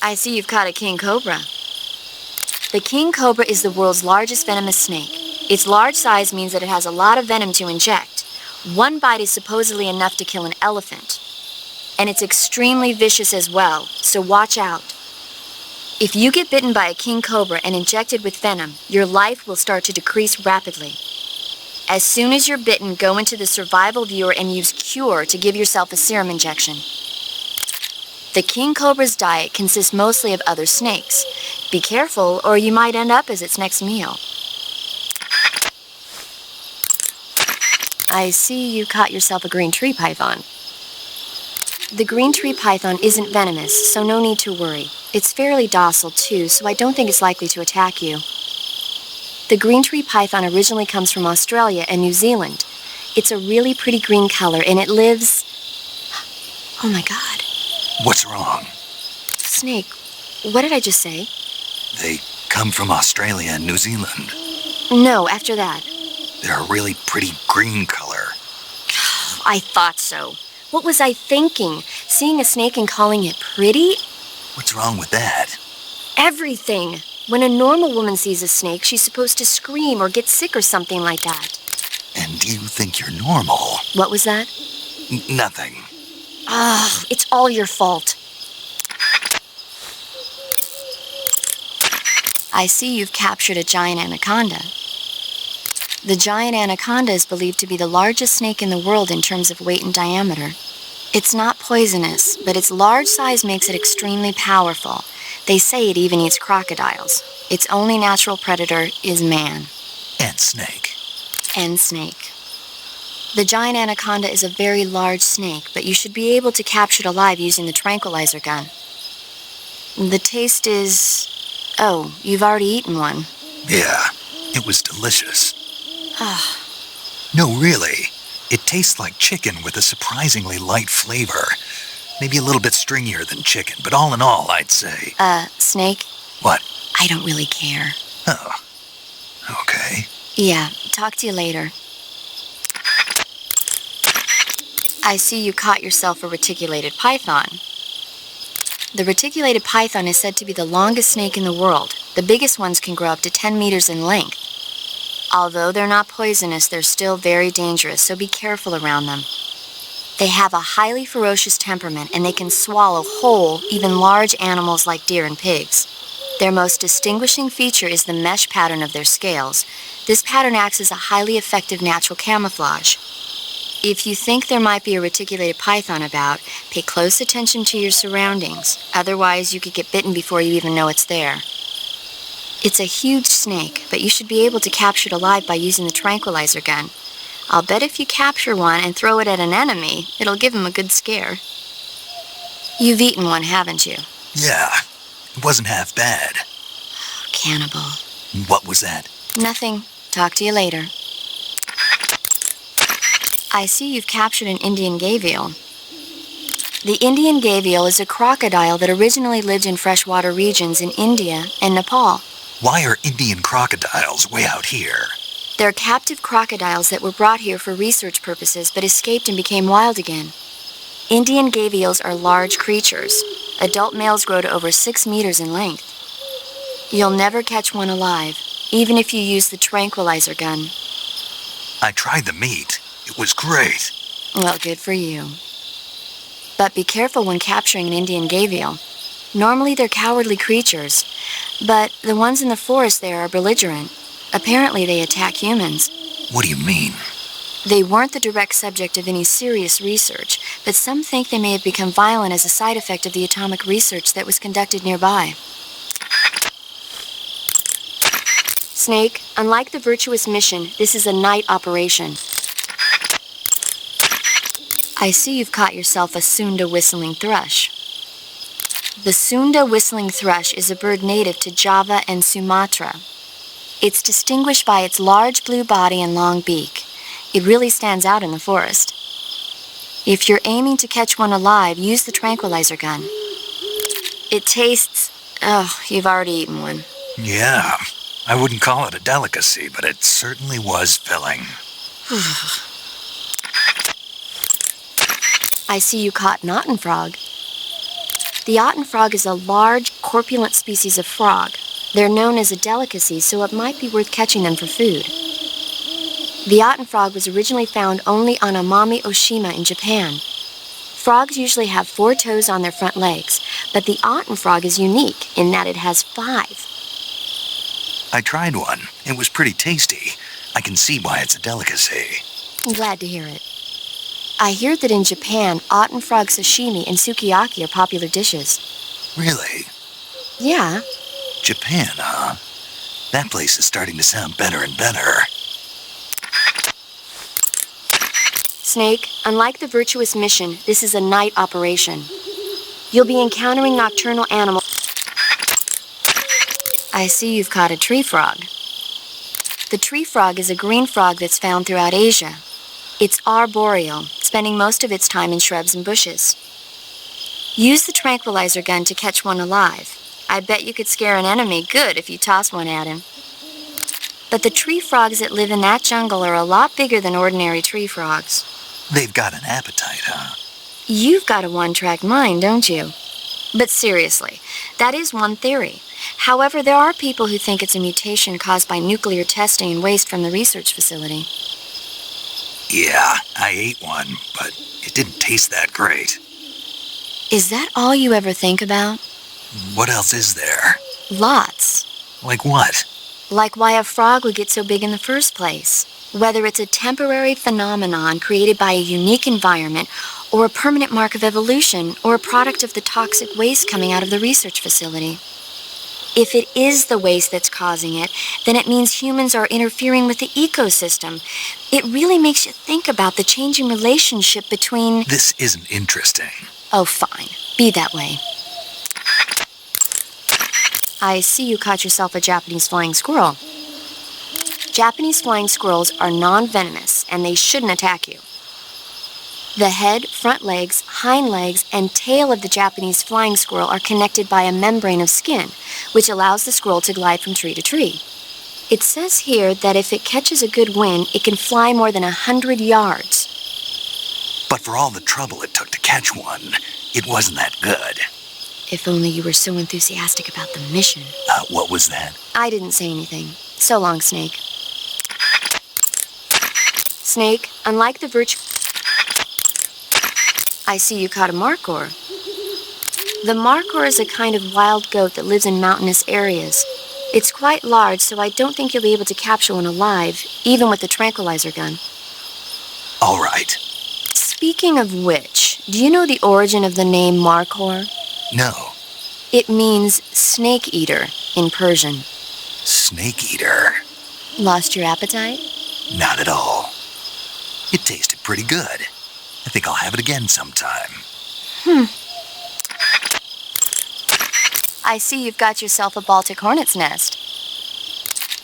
I see you've caught a king cobra. The king cobra is the world's largest venomous snake. Its large size means that it has a lot of venom to inject. One bite is supposedly enough to kill an elephant. And it's extremely vicious as well, so watch out. If you get bitten by a king cobra and injected with venom, your life will start to decrease rapidly. As soon as you're bitten, go into the survival viewer and use Cure to give yourself a serum injection. The king cobra's diet consists mostly of other snakes. Be careful, or you might end up as its next meal. I see you caught yourself a green tree python. The green tree python isn't venomous, so no need to worry. It's fairly docile too, so I don't think it's likely to attack you. The green tree python originally comes from Australia and New Zealand. It's a really pretty green color, and it lives... Oh my God. What's wrong? Snake, what did I just say? They come from Australia and New Zealand. No, after that. They're a really pretty green color. I thought so. What was I thinking? Seeing a snake and calling it pretty? What's wrong with that? Everything. When a normal woman sees a snake, she's supposed to scream or get sick or something like that. And you think you're normal? What was that? Nothing. Ah, it's all your fault. I see you've captured a giant anaconda. The giant anaconda is believed to be the largest snake in the world in terms of weight and diameter. It's not poisonous, but its large size makes it extremely powerful. They say it even eats crocodiles. Its only natural predator is man. And snake. And snake. The giant anaconda is a very large snake, but you should be able to capture it alive using the tranquilizer gun. The taste is... Oh, you've already eaten one. Yeah, it was delicious. Ah. No, really. It tastes like chicken with a surprisingly light flavor. Maybe a little bit stringier than chicken, but all in all, I'd say... Snake? What? I don't really care. Oh. Okay. Yeah, talk to you later. I see you caught yourself a reticulated python. The reticulated python is said to be the longest snake in the world. The biggest ones can grow up to 10 meters in length. Although they're not poisonous, they're still very dangerous, so be careful around them. They have a highly ferocious temperament, and they can swallow whole, even large animals like deer and pigs. Their most distinguishing feature is the mesh pattern of their scales. This pattern acts as a highly effective natural camouflage. If you think there might be a reticulated python about, pay close attention to your surroundings. Otherwise, you could get bitten before you even know it's there. It's a huge snake, but you should be able to capture it alive by using the tranquilizer gun. I'll bet if you capture one and throw it at an enemy, it'll give him a good scare. You've eaten one, haven't you? Yeah, it wasn't half bad. Cannibal. What was that? Nothing. Talk to you later. I see you've captured an Indian gavial. The Indian gavial is a crocodile that originally lived in freshwater regions in India and Nepal. Why are Indian crocodiles way out here? They're captive crocodiles that were brought here for research purposes but escaped and became wild again. Indian gavials are large creatures. Adult males grow to over 6 meters in length. You'll never catch one alive, even if you use the tranquilizer gun. I tried the meat. It was great. Well, good for you. But be careful when capturing an Indian gavial. Normally they're cowardly creatures, but the ones in the forest there are belligerent. Apparently they attack humans. What do you mean? They weren't the direct subject of any serious research, but some think they may have become violent as a side effect of the atomic research that was conducted nearby. Snake, unlike the virtuous mission, this is a night operation. I see you've caught yourself a Sunda whistling thrush. The Sunda whistling thrush is a bird native to Java and Sumatra. It's distinguished by its large blue body and long beak. It really stands out in the forest. If you're aiming to catch one alive, use the tranquilizer gun. It tastes... Oh, you've already eaten one. Yeah, I wouldn't call it a delicacy, but it certainly was filling. I see you caught Naughton frog. The Otten frog is a large, corpulent species of frog. They're known as a delicacy, so it might be worth catching them for food. The Otten frog was originally found only on Amami Oshima in Japan. Frogs usually have 4 toes on their front legs, but the Otten frog is unique in that it has 5. I tried one. It was pretty tasty. I can see why it's a delicacy. I'm glad to hear it. I hear that in Japan, Otten frog sashimi and sukiyaki are popular dishes. Really? Yeah. Japan, huh? That place is starting to sound better and better. Snake, unlike the Virtuous Mission, this is a night operation. You'll be encountering nocturnal animals. I see you've caught a tree frog. The tree frog is a green frog that's found throughout Asia. It's arboreal, spending most of its time in shrubs and bushes. Use the tranquilizer gun to catch one alive. I bet you could scare an enemy good if you toss one at him. But the tree frogs that live in that jungle are a lot bigger than ordinary tree frogs. They've got an appetite, huh? You've got a one-track mind, don't you? But seriously, that is one theory. However, there are people who think it's a mutation caused by nuclear testing and waste from the research facility. Yeah, I ate one, but it didn't taste that great. Is that all you ever think about? What else is there? Lots. Like what? Like why a frog would get so big in the first place. Whether it's a temporary phenomenon created by a unique environment, or a permanent mark of evolution, or a product of the toxic waste coming out of the research facility. If it is the waste that's causing it, then it means humans are interfering with the ecosystem. It really makes you think about the changing relationship between... This isn't interesting. Oh, fine. Be that way. I see you caught yourself a Japanese flying squirrel. Japanese flying squirrels are non-venomous, and they shouldn't attack you. The head, front legs, hind legs, and tail of the Japanese flying squirrel are connected by a membrane of skin, which allows the squirrel to glide from tree to tree. It says here that if it catches a good wind, it can fly more than 100 yards. But for all the trouble it took to catch one, it wasn't that good. If only you were so enthusiastic about the mission. What was that? I didn't say anything. So long, Snake. Snake, unlike the I see you caught a markhor. The markhor is a kind of wild goat that lives in mountainous areas. It's quite large, so I don't think you'll be able to capture one alive, even with the tranquilizer gun. All right. Speaking of which, do you know the origin of the name markhor? No. It means snake eater in Persian. Snake eater? Lost your appetite? Not at all. It tasted pretty good. I think I'll have it again sometime. I see you've got yourself a Baltic hornet's nest.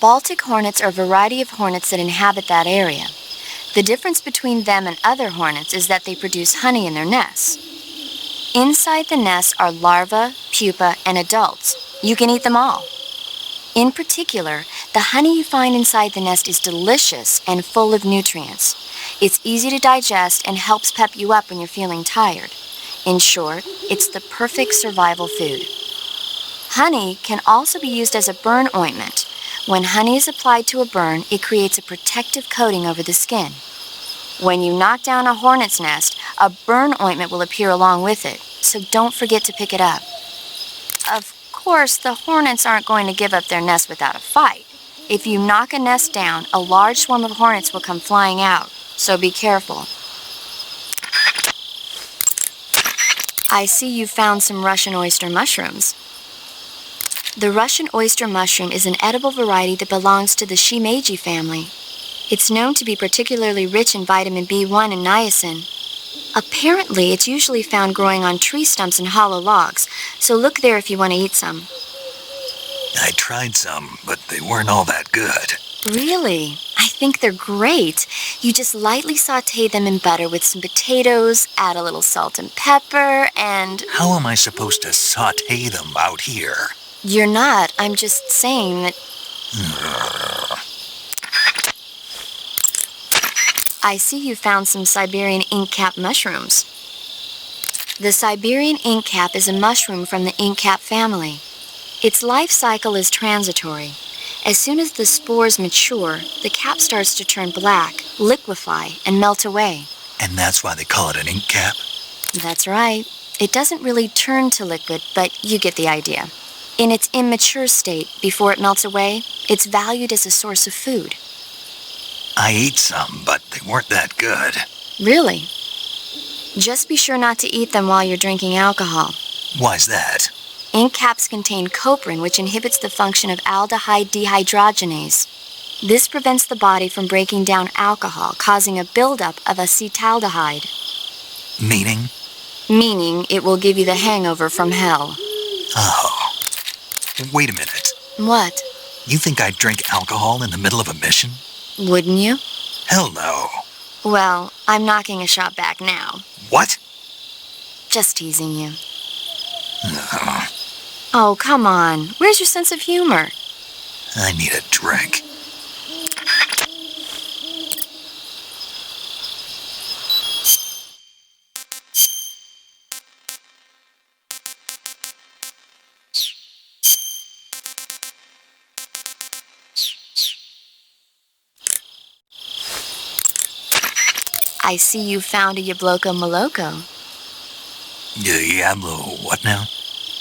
Baltic hornets are a variety of hornets that inhabit that area. The difference between them and other hornets is that they produce honey in their nests. Inside the nests are larvae, pupa, and adults. You can eat them all. In particular, the honey you find inside the nest is delicious and full of nutrients. It's easy to digest and helps pep you up when you're feeling tired. In short, it's the perfect survival food. Honey can also be used as a burn ointment. When honey is applied to a burn, it creates a protective coating over the skin. When you knock down a hornet's nest, a burn ointment will appear along with it, so don't forget to pick it up. Of course, the hornets aren't going to give up their nest without a fight. If you knock a nest down, a large swarm of hornets will come flying out, so be careful. I see you found some Russian oyster mushrooms. The Russian oyster mushroom is an edible variety that belongs to the shimeji family. It's known to be particularly rich in vitamin B1 and niacin. Apparently, it's usually found growing on tree stumps and hollow logs, so look there if you want to eat some. I tried some, but they weren't all that good. Really? I think they're great. You just lightly saute them in butter with some potatoes, add a little salt and pepper, and... How am I supposed to saute them out here? You're not. I'm just saying that... I see you found some Siberian ink-cap mushrooms. The Siberian inkcap is a mushroom from the inkcap family. Its life cycle is transitory. As soon as the spores mature, the cap starts to turn black, liquefy, and melt away. And that's why they call it an ink cap? That's right. It doesn't really turn to liquid, but you get the idea. In its immature state, before it melts away, it's valued as a source of food. I ate some, but they weren't that good. Really? Just be sure not to eat them while you're drinking alcohol. Why's that? Ink caps contain coprin, which inhibits the function of aldehyde dehydrogenase. This prevents the body from breaking down alcohol, causing a buildup of acetaldehyde. Meaning? Meaning it will give you the hangover from hell. Oh. Wait a minute. What? You think I'd drink alcohol in the middle of a mission? Wouldn't you? Hell no. Well, I'm knocking a shot back now. What? Just teasing you. No. Oh, come on. Where's your sense of humor? I need a drink. I see you found a Yabloko Maloko. Diablo, what now?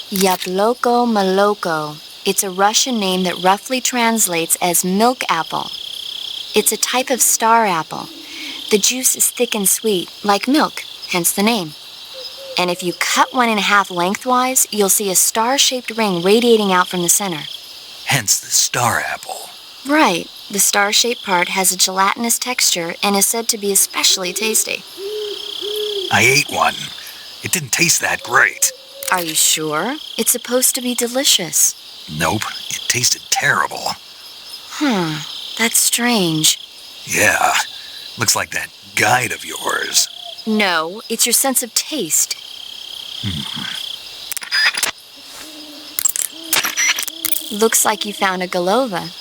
Yabloko Maloko. It's a Russian name that roughly translates as milk apple. It's a type of star apple. The juice is thick and sweet, like milk, hence the name. And if you cut one in half lengthwise, you'll see a star-shaped ring radiating out from the center. Hence the star apple. Right. The star-shaped part has a gelatinous texture and is said to be especially tasty. I ate one. It didn't taste that great. Are you sure? It's supposed to be delicious. Nope, it tasted terrible. That's strange. Yeah, looks like that guide of yours. No, it's your sense of taste. Looks like you found a golova.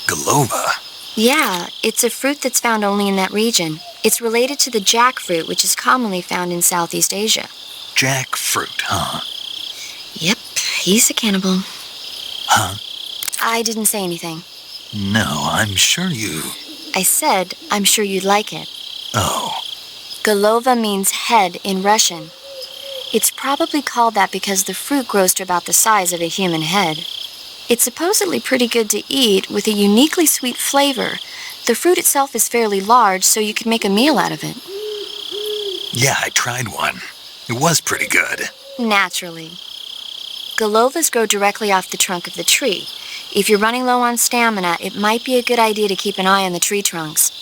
Golova? Yeah, it's a fruit that's found only in that region. It's related to the jackfruit, which is commonly found in Southeast Asia. Jackfruit, huh? Yep, he's a cannibal. Huh? I didn't say anything. No, I'm sure you... I said, I'm sure you'd like it. Oh. Golova means head in Russian. It's probably called that because the fruit grows to about the size of a human head. It's supposedly pretty good to eat with a uniquely sweet flavor. The fruit itself is fairly large, so you could make a meal out of it. Yeah, I tried one. It was pretty good. Naturally. Golovas grow directly off the trunk of the tree. If you're running low on stamina, it might be a good idea to keep an eye on the tree trunks.